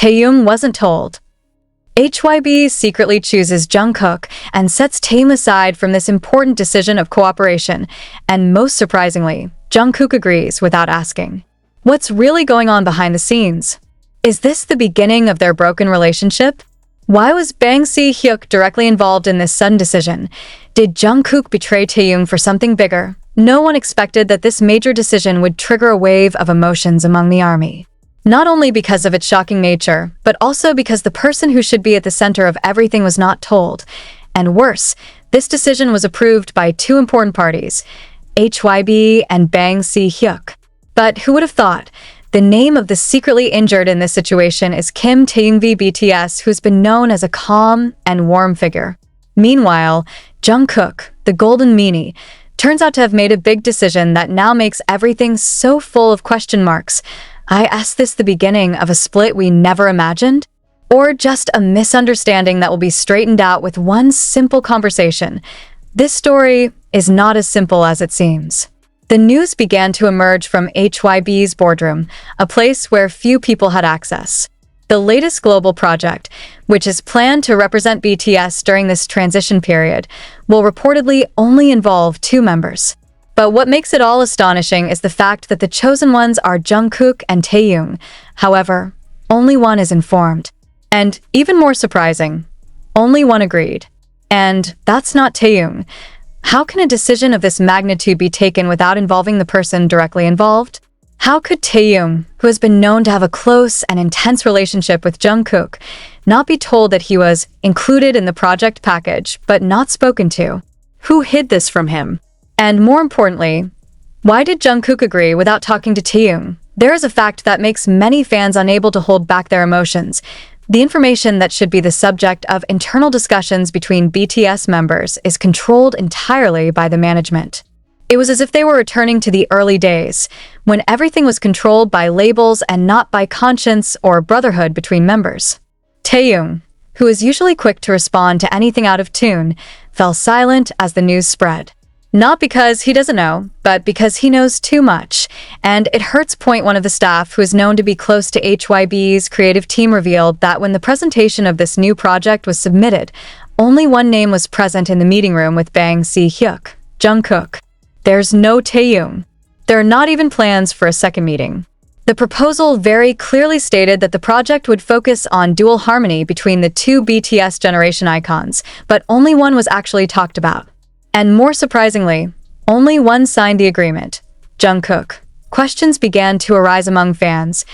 Taehyung wasn't told. HYB secretly chooses Jungkook and sets Taehyung aside from this important decision of cooperation, and most surprisingly, Jungkook agrees without asking. What's really going on behind the scenes? Is this the beginning of their broken relationship? Why was Bang Si-hyuk directly involved in this sudden decision? Did Jungkook betray Taehyung for something bigger? No one expected that this major decision would trigger a wave of emotions among the army. Not only because of its shocking nature, but also because the person who should be at the center of everything was not told. And worse, this decision was approved by two important parties, HYB and Bang Si-hyuk. But who would have thought? The name of the secretly injured in this situation is Kim Taehyung v BTS, who's been known as a calm and warm figure. Meanwhile, Jungkook, the golden meanie, turns out to have made a big decision that now makes everything so full of question marks. I ask this the beginning of a split we never imagined? Or just a misunderstanding that will be straightened out with one simple conversation? This story is not as simple as it seems. The news began to emerge from HYB's boardroom, a place where few people had access. The latest global project, which is planned to represent BTS during this transition period, will reportedly only involve 2 members. But what makes it all astonishing is the fact that the chosen ones are Jungkook and Taehyung. However, only one is informed. And even more surprising, only one agreed. And that's not Taehyung. How can a decision of this magnitude be taken without involving the person directly involved? How could Taehyung, who has been known to have a close and intense relationship with Jungkook, not be told that he was included in the project package but not spoken to? Who hid this from him? And more importantly, why did Jungkook agree without talking to Taehyung? There is a fact that makes many fans unable to hold back their emotions. The information that should be the subject of internal discussions between BTS members is controlled entirely by the management. It was as if they were returning to the early days, when everything was controlled by labels and not by conscience or brotherhood between members. Taehyung, who is usually quick to respond to anything out of tune, fell silent as the news spread. Not because he doesn't know, but because he knows too much. And it hurts. One of the staff, who is known to be close to HYB's creative team, revealed that when the presentation of this new project was submitted, only one name was present in the meeting room with Bang Si-hyuk, Jungkook. There's no Taehyung. There are not even plans for a second meeting. The proposal very clearly stated that the project would focus on dual harmony between the 2 BTS generation icons, but only one was actually talked about. And more surprisingly, only one signed the agreement, Jungkook. Questions began to arise among fans.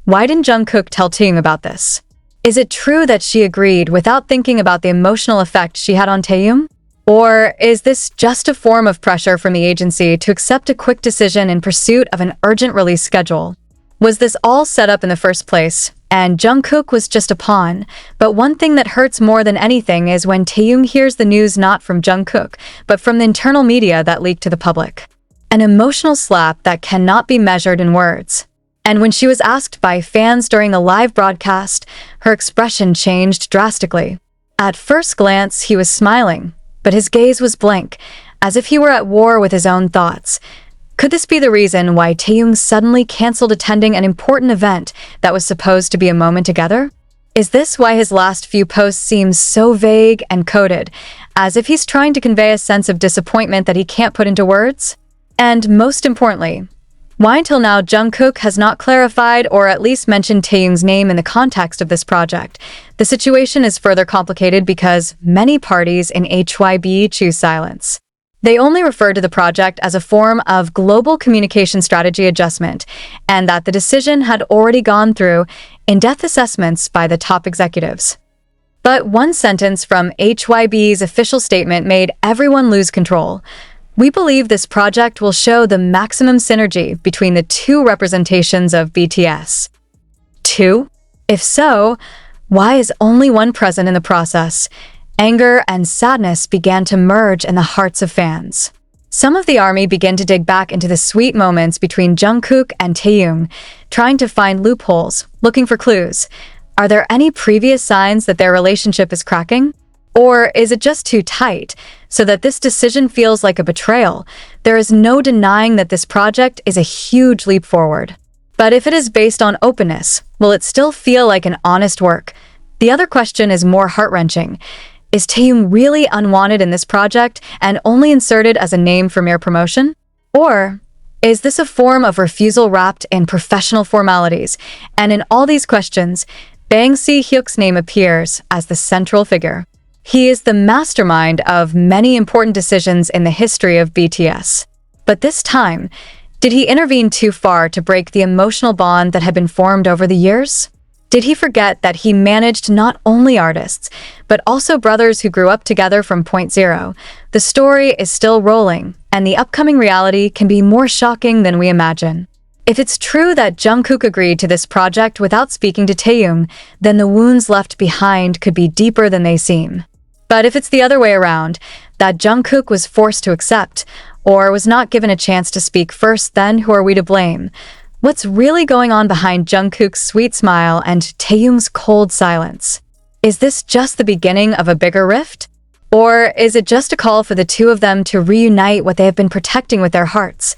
Why didn't Jungkook tell Taehyung about this? Is it true that she agreed without thinking about the emotional effect she had on Taehyung? Or is this just a form of pressure from the agency to accept a quick decision in pursuit of an urgent release schedule? Was this all set up in the first place, and Jungkook was just a pawn? But one thing that hurts more than anything is when Taehyung hears the news not from Jungkook, but from the internal media that leaked to the public. An emotional slap that cannot be measured in words. And when she was asked by fans during the live broadcast, her expression changed drastically. At first glance, he was smiling, but his gaze was blank, as if he were at war with his own thoughts. Could this be the reason why Taehyung suddenly canceled attending an important event that was supposed to be a moment together? Is this why his last few posts seem so vague and coded, as if he's trying to convey a sense of disappointment that he can't put into words? And most importantly, why until now Jungkook has not clarified or at least mentioned Taehyung's name in the context of this project? The situation is further complicated because many parties in HYB choose silence. They only refer to the project as a form of global communication strategy adjustment, and that the decision had already gone through in-depth assessments by the top executives. But one sentence from HYB's official statement made everyone lose control. We believe this project will show the maximum synergy between the 2 representations of BTS. 2? If so, why is only one present in the process? Anger and sadness began to merge in the hearts of fans. Some of the army began to dig back into the sweet moments between Jungkook and Taehyung, trying to find loopholes, looking for clues. Are there any previous signs that their relationship is cracking? Or is it just too tight, so that this decision feels like a betrayal? There is no denying that this project is a huge leap forward. But if it is based on openness, will it still feel like an honest work? The other question is more heart-wrenching. Is taehyung really unwanted in this project and only inserted as a name for mere promotion? Or is this a form of refusal wrapped in professional formalities? And in all these questions, Bang Si-hyuk's name appears as the central figure. He is the mastermind of many important decisions in the history of BTS. But this time, did he intervene too far to break the emotional bond that had been formed over the years? Did he forget that he managed not only artists, but also brothers who grew up together from point zero? The story is still rolling, and the upcoming reality can be more shocking than we imagine. If it's true that Jungkook agreed to this project without speaking to taehyung, then the wounds left behind could be deeper than they seem. But if it's the other way around, that Jungkook was forced to accept, or was not given a chance to speak first, then who are we to blame? What's really going on behind Jungkook's sweet smile and taehyung's cold silence? Is this just the beginning of a bigger rift? Or is it just a call for the two of them to reunite what they have been protecting with their hearts?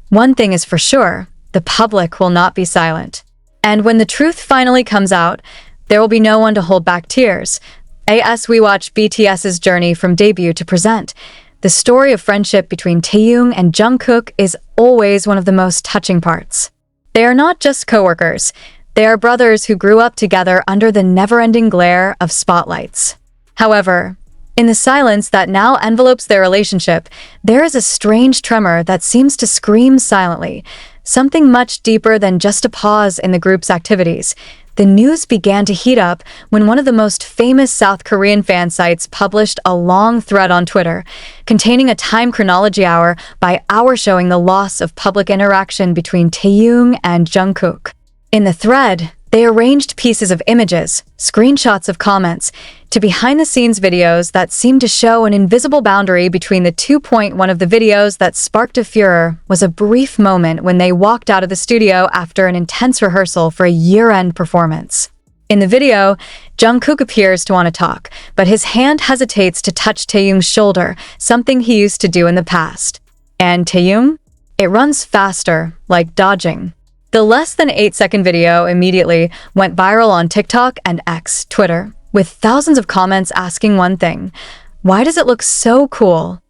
One thing is for sure, the public will not be silent. And when the truth finally comes out, there will be no one to hold back tears. As we watch BTS's journey from debut to present, the story of friendship between taehyung and Jungkook is always one of the most touching parts. They are not just co-workers, they are brothers who grew up together under the never-ending glare of spotlights. However, in the silence that now envelopes their relationship, there is a strange tremor that seems to scream silently, something much deeper than just a pause in the group's activities. The news began to heat up when one of the most famous South Korean fan sites published a long thread on Twitter, containing a time chronology hour by hour showing the loss of public interaction between taehyung and Jungkook. In the thread, they arranged pieces of images, screenshots of comments, to behind-the-scenes videos that seemed to show an invisible boundary between the two. One of the videos that sparked a furor was a brief moment when they walked out of the studio after an intense rehearsal for a year-end performance. In the video, Jungkook appears to want to talk, but his hand hesitates to touch Taehyung's shoulder, something he used to do in the past. And Taehyung? It runs faster, like dodging. The less than 8-second video immediately went viral on TikTok and X, Twitter, with thousands of comments asking one thing: why does it look so cool?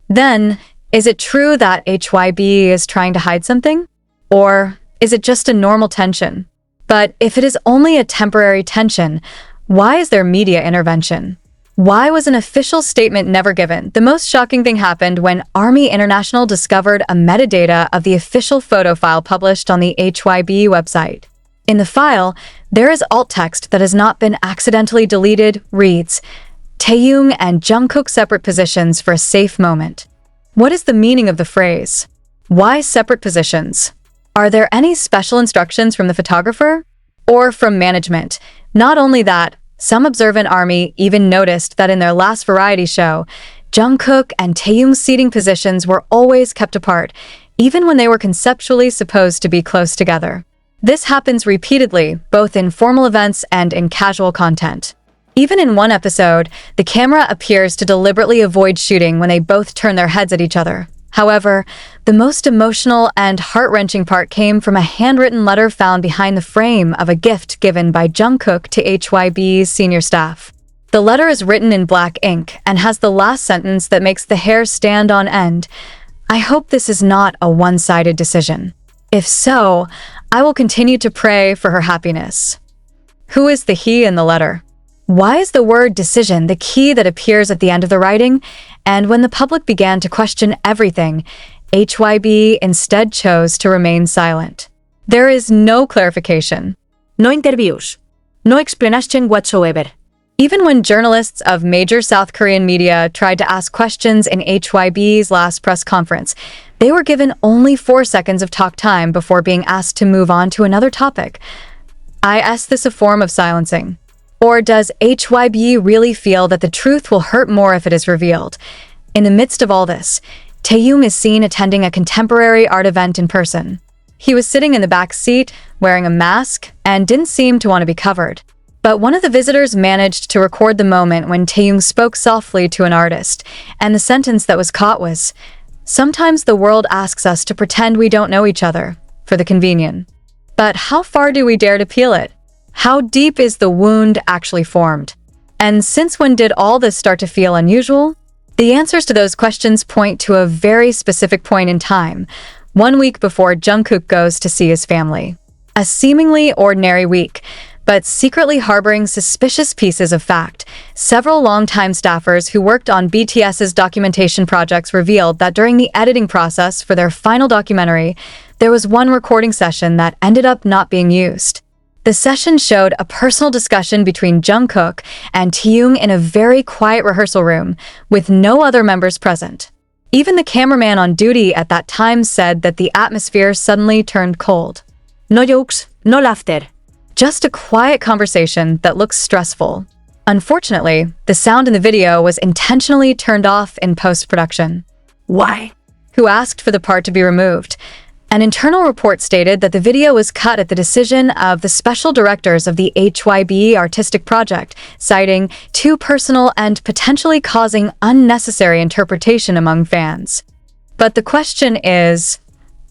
Then, is it true that HYB is trying to hide something? Or is it just a normal tension? But if it is only a temporary tension, why is there media intervention? Why was an official statement never given? The most shocking thing happened when Army International discovered a metadata of the official photo file published on the HYB website. In the file, there is alt text that has not been accidentally deleted, reads, "Taehyung and Jungkook separate positions for a safe moment." What is the meaning of the phrase? Why separate positions? Are there any special instructions from the photographer? Or from management? Not only that, some observant ARMY even noticed that in their last variety show, Jungkook and Taehyung's seating positions were always kept apart, even when they were conceptually supposed to be close together. This happens repeatedly, both in formal events and in casual content. Even in one episode, the camera appears to deliberately avoid shooting when they both turn their heads at each other. However, the most emotional and heart-wrenching part came from a handwritten letter found behind the frame of a gift given by Jungkook to HYB's senior staff. The letter is written in black ink and has the last sentence that makes the hair stand on end. "I hope this is not a one-sided decision. If so, I will continue to pray for her happiness." Who is the he in the letter? Why is the word decision the key that appears at the end of the writing? And when the public began to question everything, HYB instead chose to remain silent. There is no clarification. No interviews. No explanation whatsoever. Even when journalists of major South Korean media tried to ask questions in HYB's last press conference, they were given only 4 seconds of talk time before being asked to move on to another topic. Is this a form of silencing? Or does HYB really feel that the truth will hurt more if it is revealed? In the midst of all this, Taehyung is seen attending a contemporary art event in person. He was sitting in the back seat, wearing a mask, and didn't seem to want to be covered. But one of the visitors managed to record the moment when Taehyung spoke softly to an artist, and the sentence that was caught was, "Sometimes the world asks us to pretend we don't know each other, for the convenient." But how far do we dare to peel it? How deep is the wound actually formed? And since when did all this start to feel unusual? The answers to those questions point to a very specific point in time, 1 week before Jungkook goes to see his family. A seemingly ordinary week, but secretly harboring suspicious pieces of fact. Several longtime staffers who worked on BTS's documentation projects revealed that during the editing process for their final documentary, there was one recording session that ended up not being used. The session showed a personal discussion between Jungkook and taehyung in a very quiet rehearsal room, with no other members present. Even the cameraman on duty at that time said that the atmosphere suddenly turned cold. No jokes, no laughter. Just a quiet conversation that looks stressful. Unfortunately, the sound in the video was intentionally turned off in post-production. Why? Who asked for the part to be removed? An internal report stated that the video was cut at the decision of the special directors of the HYBE artistic project, citing too personal and potentially causing unnecessary interpretation among fans. But the question is,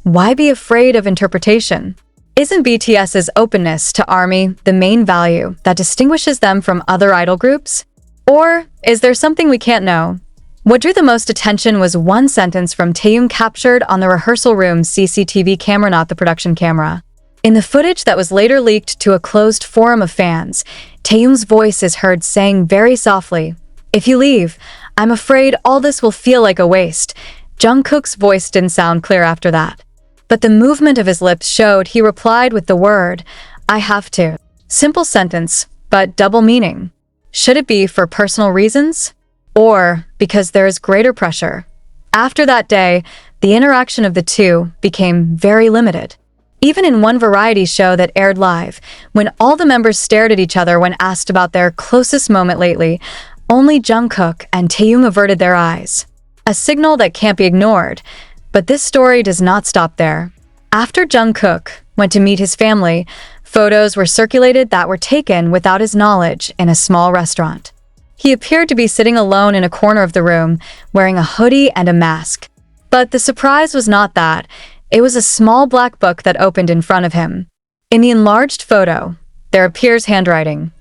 why be afraid of interpretation? Isn't BTS's openness to ARMY the main value that distinguishes them from other idol groups? Or is there something we can't know? What drew the most attention was one sentence from taehyung captured on the rehearsal room's CCTV camera, not the production camera. In the footage that was later leaked to a closed forum of fans, taehyung's voice is heard saying very softly, "If you leave, I'm afraid all this will feel like a waste." Jungkook's voice didn't sound clear after that. But the movement of his lips showed he replied with the word, "I have to." Simple sentence, but double meaning. Should it be for personal reasons? Or because there is greater pressure? After that day, the interaction of the two became very limited. Even in one variety show that aired live, when all the members stared at each other when asked about their closest moment lately, only Jungkook and taehyung averted their eyes. A signal that can't be ignored. But this story does not stop there. After Jungkook went to meet his family, photos were circulated that were taken without his knowledge in a small restaurant. He appeared to be sitting alone in a corner of the room, wearing a hoodie and a mask. But the surprise was not that. It was a small black book that opened in front of him. In the enlarged photo, there appears handwriting.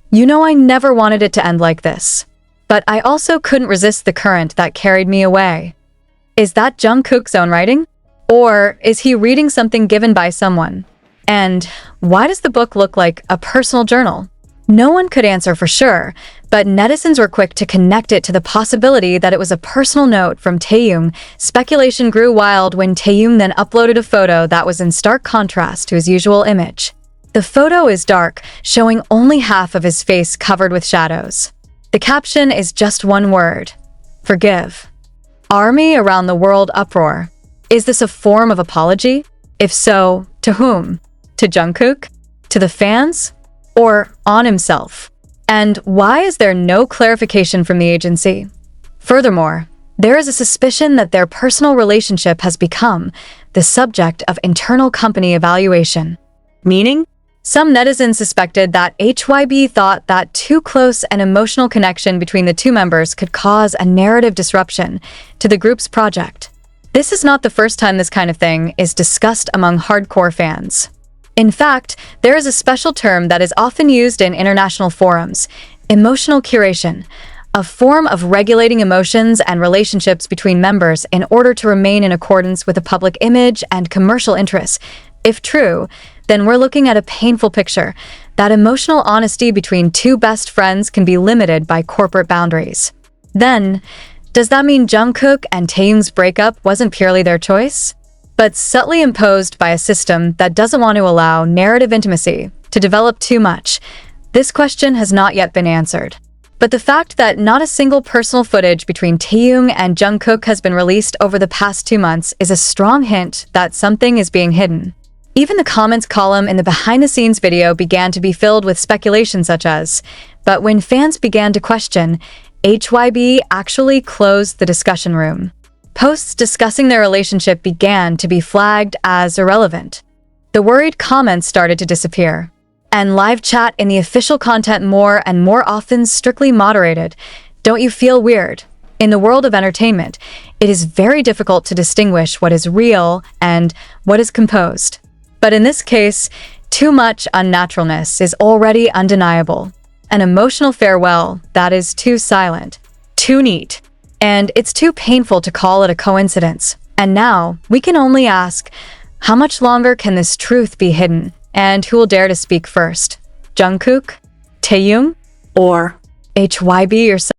"You know, I never wanted it to end like this. But I also couldn't resist the current that carried me away." Is that Jungkook's own writing? Or is he reading something given by someone? And why does the book look like a personal journal? No one could answer for sure, but netizens were quick to connect it to the possibility that it was a personal note from taehyung. Speculation grew wild when taehyung then uploaded a photo that was in stark contrast to his usual image. The photo is dark, showing only half of his face covered with shadows. The caption is just one word: forgive. ARMY around the world uproar. Is this a form of apology? If so, to whom? To Jungkook? To the fans? Or on himself? And why is there no clarification from the agency? Furthermore, there is a suspicion that their personal relationship has become the subject of internal company evaluation. Meaning? Some netizens suspected that HYB thought that too close an emotional connection between the two members could cause a narrative disruption to the group's project. This is not the first time this kind of thing is discussed among hardcore fans. In fact, there is a special term that is often used in international forums: emotional curation, a form of regulating emotions and relationships between members in order to remain in accordance with a public image and commercial interests. If true, then we're looking at a painful picture, that emotional honesty between two best friends can be limited by corporate boundaries. Then, does that mean Jungkook and taehyung's breakup wasn't purely their choice, but subtly imposed by a system that doesn't want to allow narrative intimacy to develop too much? This question has not yet been answered. But the fact that not a single personal footage between taehyung and Jungkook has been released over the past 2 months is a strong hint that something is being hidden. Even the comments column in the behind-the-scenes video began to be filled with speculation such as, but when fans began to question, HYB actually closed the discussion room. Posts discussing their relationship began to be flagged as irrelevant. The worried comments started to disappear, and live chat in the official content more and more often strictly moderated. Don't you feel weird? In the world of entertainment, it is very difficult to distinguish what is real and what is composed. But in this case, too much unnaturalness is already undeniable. An emotional farewell that is too silent, too neat, and it's too painful to call it a coincidence. And now, we can only ask, how much longer can this truth be hidden? And who will dare to speak first? Jungkook? Taehyung? Or HYB yourself?